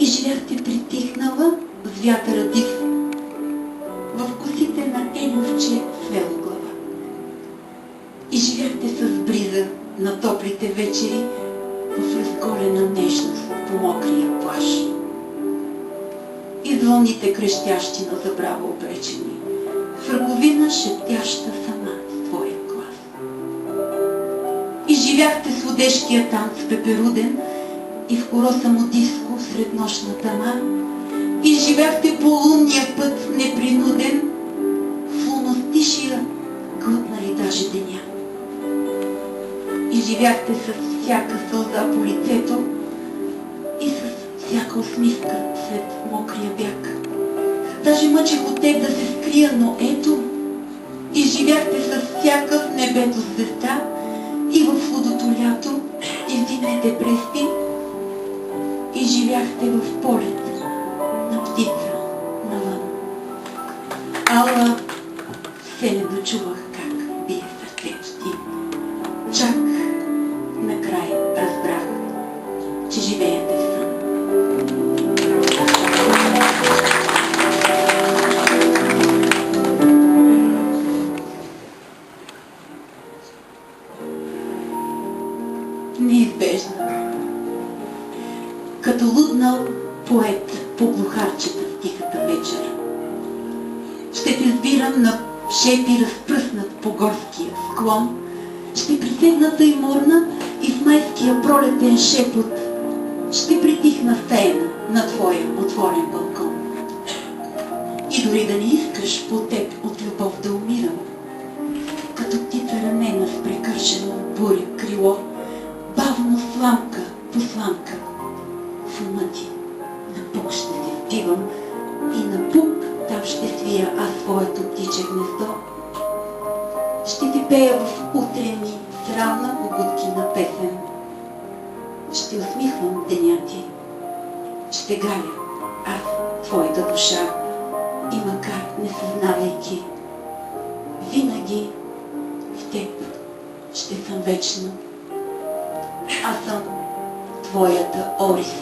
живяхте притихнала с вятъра див, в косите на еновче свела глава. И живяхте с бриза на топлите вечери в разголена нежност по мокрия плаж. И вълните крещящи на забрава обречени, враговина шептяща сама с твоя глас. И живяхте с водешкия танц пеперуден и в хоро самодиско сред нощна тъма, и живяхте по лунния път непринуден, в луностишия глътнали даже деня. И живяхте с всяка сълза по лицето и с всяка усмивка след мокрия бяг. Даже мъчех от теб да се скрия, но ето, и живяхте с всяка в небето звезда и в лудото лято, и в зимните преспи, и живяхте в полет на птица навън. Ала все не дочувах как бие сърцето ти. Чак накрай разбрах, че живеете в сън. Неизбежно. Като луднал поет по глухарчета в тихата вечер. Ще те сбирам на шепи разпръснат по горския склон. Ще присегна тъй морна и в майския пролетен шепот ще притихна стаена на твоя отворен балкон. И дори да не искаш по теб от любов да умирам, като птица ранена с прекършено от буря крило, бавно сламка по сламка в ума ти на пук ще се впивам и на пук там ще свия аз своето птиче гнездо. Ще ти пея в утренни с равна погуткина песен. Ще усмихвам деня ти, ще галя аз твоята душа и макар не съзнавайки, винаги в теб ще съм вечно. Аз съм твоята орис,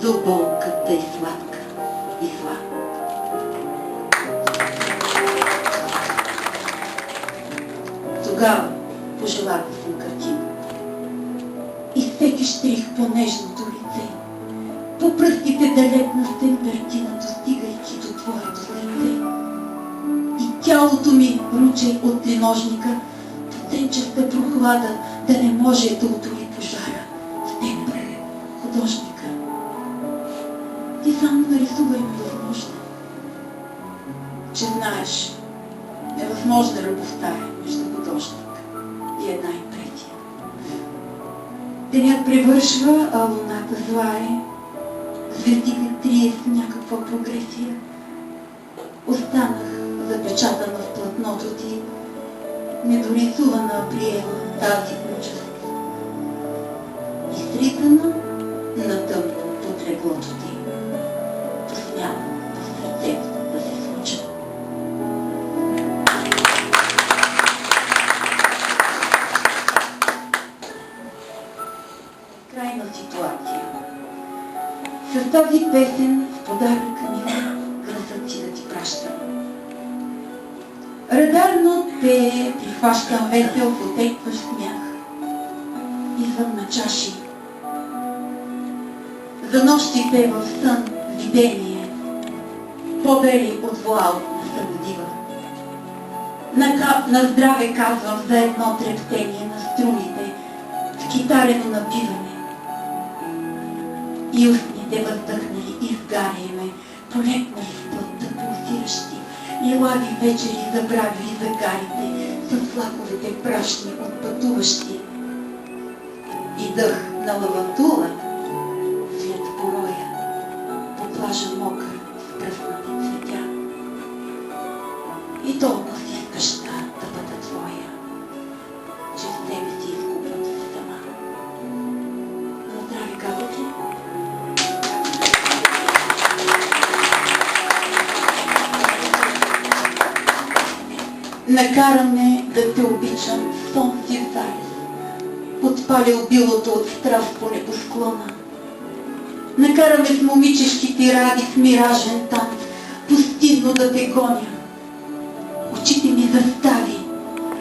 дълбоката и сладка и зла. Тогава пожелах да съм картина и всеки штрих по нежното лице, по пръстите да лепна стен картина, достигайки до твоето сърце. И тялото ми руче от триножника, стенчеста прохлада, да не може да утоли пожара в теб, художника. Ти само нарисувай невъзможно, че знаеш, невъзможна любовта между художник и една импретия. Денят превършва, а луната зла е. Звездите трие с някаква прогресия. Останах запечатана в платното ти, недорисувана приема тази участ. Изритана на тъмно под леглото ти. Посмяна в сърцето да се случва. Крайна ситуация. С тази песен в подарък ми гласът ти да ти пращам. Радарно те прихващам весел в отекващ смях. Извън на чаши. За нощите в сън видение, по-бели от вуал на събудива. На здраве казвам за едно трептение на струните в китарено напиване. И устните въздъхнали и изгаряме, полекнали в плътта пулсиращи, лилави вечери забравили загарите с флаковете прашни от пътуващи. И дъх на лавандула след пороя, по плажа мокър с пръснати цветя. И толкова си искаш да бъда твоя, че с тебе си изгубвам се сама. На здраве казах ли? Накараме да те обичам сон си в залез, подпалил билото от страст по небосклона. Накараме с момичешки тиради в миражен танц, постидно да те гоня. Очите ми застави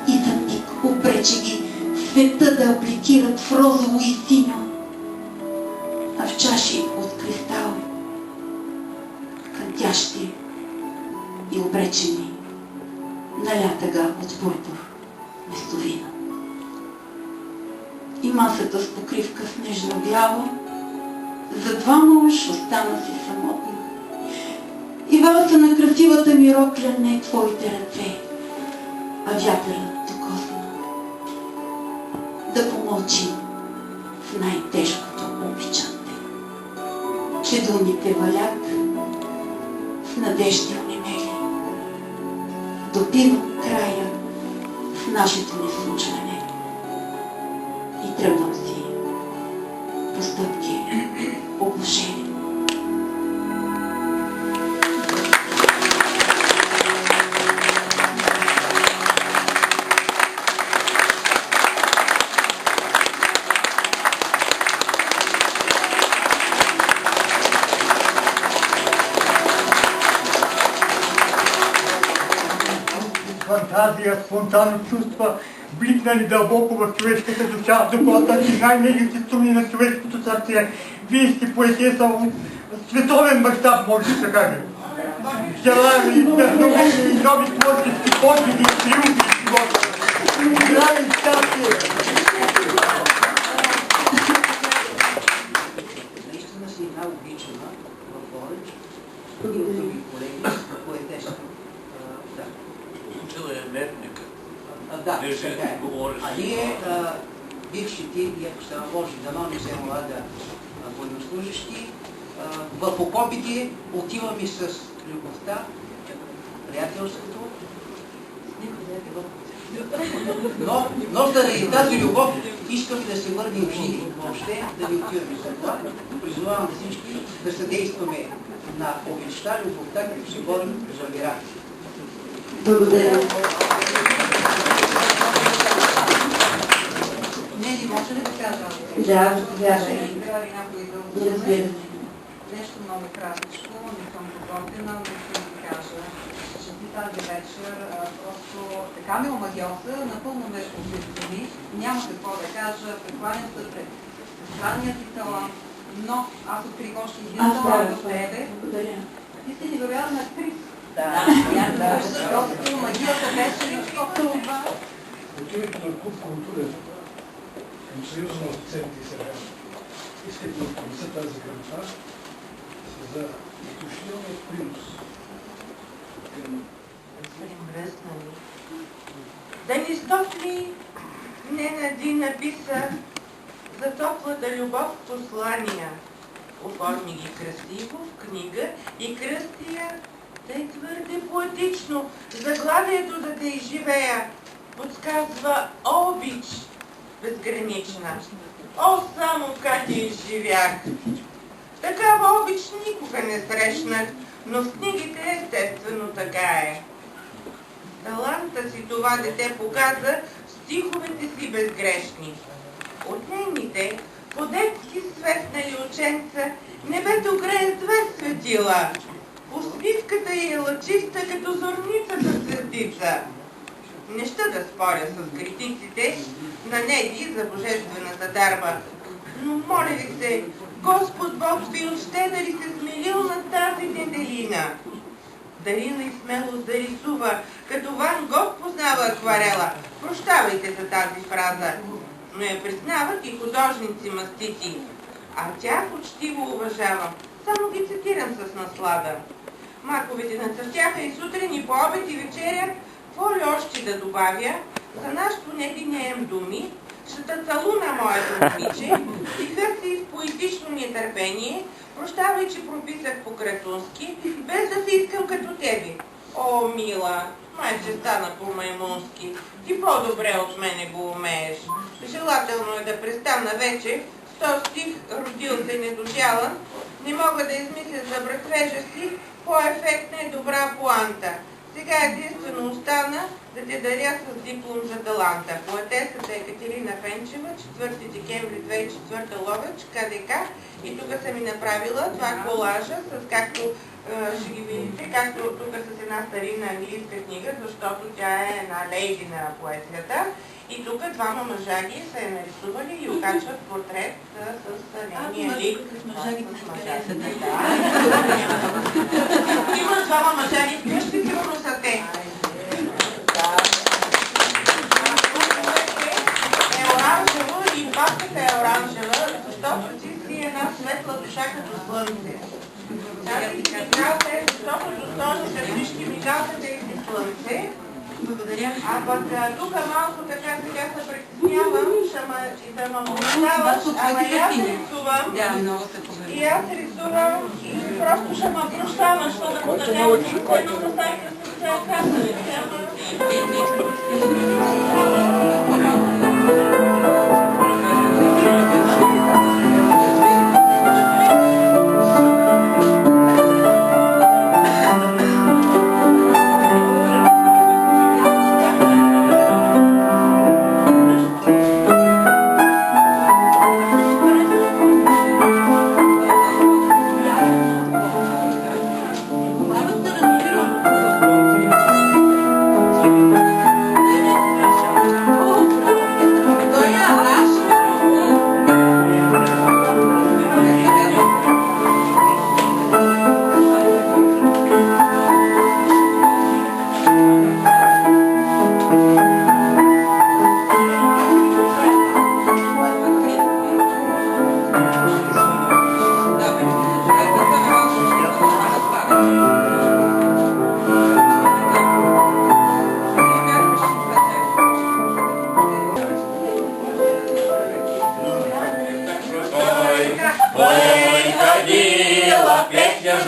и за миг опрече ги света да апликират в розово и синьо, а в чаши от кристал, кънтящи и обречени на лятъга от пурпур вместо вина. И масата с покривка снежно бяла, за двама уж остана си самотна. И валса на красивата ми рокля не е твоите ръце, а вятърът докосна. Да помълчим в най-тежкото обичан те, че думите валят с надежди онемели. Допивам края в нашето неслучване и тръгвам си по стъпки оглушени. Фантазия, спонтанно чувства, бликнали дълбоко в човешката душа, докосващи най-нежните струни на човешкото сърце. Вие сте поетеса от световен мащаб, може да се каже. Желая ви вдъхновение и нови творчески подвиги и триумфи в живота. Здраве и щастие! Наистина си една обичана в Ловеч, други колеги, поетеса. Учила е метника. Да, Не така е. говориш. А ние, бившите, и ако се наложи, дано не се налага военнослужащи, в окопите отиваме с любовта, приятелството, но заради тази любов искаме да се върнем живи, въобще да не отиваме за това. Призовавам всички да съдействаме на обичта, любовта, като се борим за мира. Благодаря. Нели, може ли да кажа? Да, заповядай. Прави някой Разбира се. нещо много кратичко, не съм подготвена, но искам да кажа, че ти тази вечер просто така ме омагиоса, напълно ме обезумни, няма какво да кажа, прекланям се пред странния ти талант, но аз открих още един талант в тебе. Благодаря. Ти си невероятна актриса. Да. Просто магията беше нещо това. От името на Клуб Културен към Съюза на офицерите и сержанти искам да отнеса тази грамота за изключителния принос към Да ни стопли Ненадин написа за топлата любов послания. Оформи ги красиво в книга и кръстия тъй твърде поетично. Заглавието да те изживея подсказва обич безгранична. О, само как я изживях! Такава обич никога не срещнах, но в книгите естествено така е. Таланта си това дете показа в стиховете си безгрешни. От нейните, по-детски светнали оченца, небето грее две светила. Усмивката й е лъчиста, като зорницата светица. Не ще да споря с критиците на Неди за божествената дарба, но моля ви се, Господ Бог ви ощедри се смилил на тази неделина. Дарила и смелост да рисува, като Ван Гог познава акварела. Прощавайте за тази фраза, но я признават и художници мастити. А тя почтиво уважава. Само ги цитирам с наслада. Маковете нацъфтяха и сутрин, и по обед, и вечеря. Какво ли още да добавя? За нашето неди неем думи. Ще те целуна моето момиче. Стихът си с поетично нетърпение. Прощавай, че прописах по-кратунски, без да се искам като тебе. О, мила, майче стана по-маймунски. Ти по-добре от мене го умееш. Желателно е да престана вече с този стих, родил се недодялан. Не мога да измисля за брахвежа си, по-ефектна и добра поанта. Сега единствено остана да те даря с диплом за таланта. Поетесата Екатерина Фенчева, 4 декември 2004 Ловеч, КДК. И тук съм ми направила това колажа, с както ще ги видите, както тук с една старинна английска книга, защото тя е една лейди на поезията. И тук двама мъжаги са я нарисували и окачват портрет с нейния лик. Има двама мъжаги вкъщи, сигурно са те. Е оранжево и папката е оранжева, защото си една светла душа като слънце. Тази мигалка е, защото достойните всички мигалката е и слънце. Благодаря. А пък тук малко така сега се притеснявам, да ме обещаваш, ама и аз рисувам. Да, много се победа. И аз рисувам и просто ще ме прощаваш, защото да му дадем едно ръсайка с цял касавица.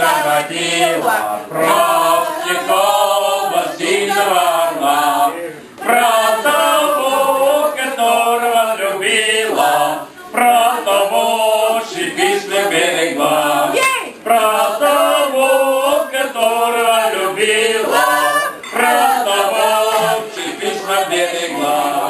захватила, Просекова сильного орла, про того, которого любила, про того, песню берегла, про того, которого любила, про того, песню берегла.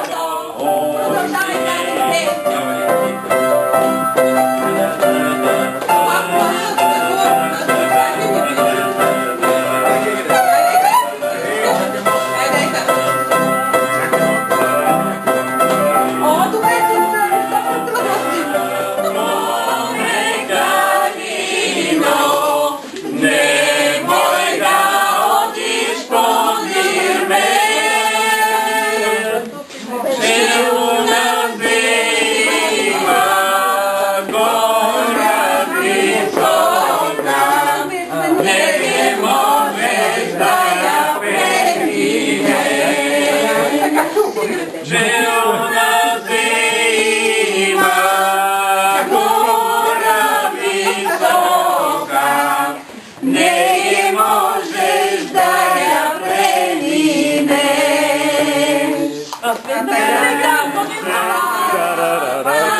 Да,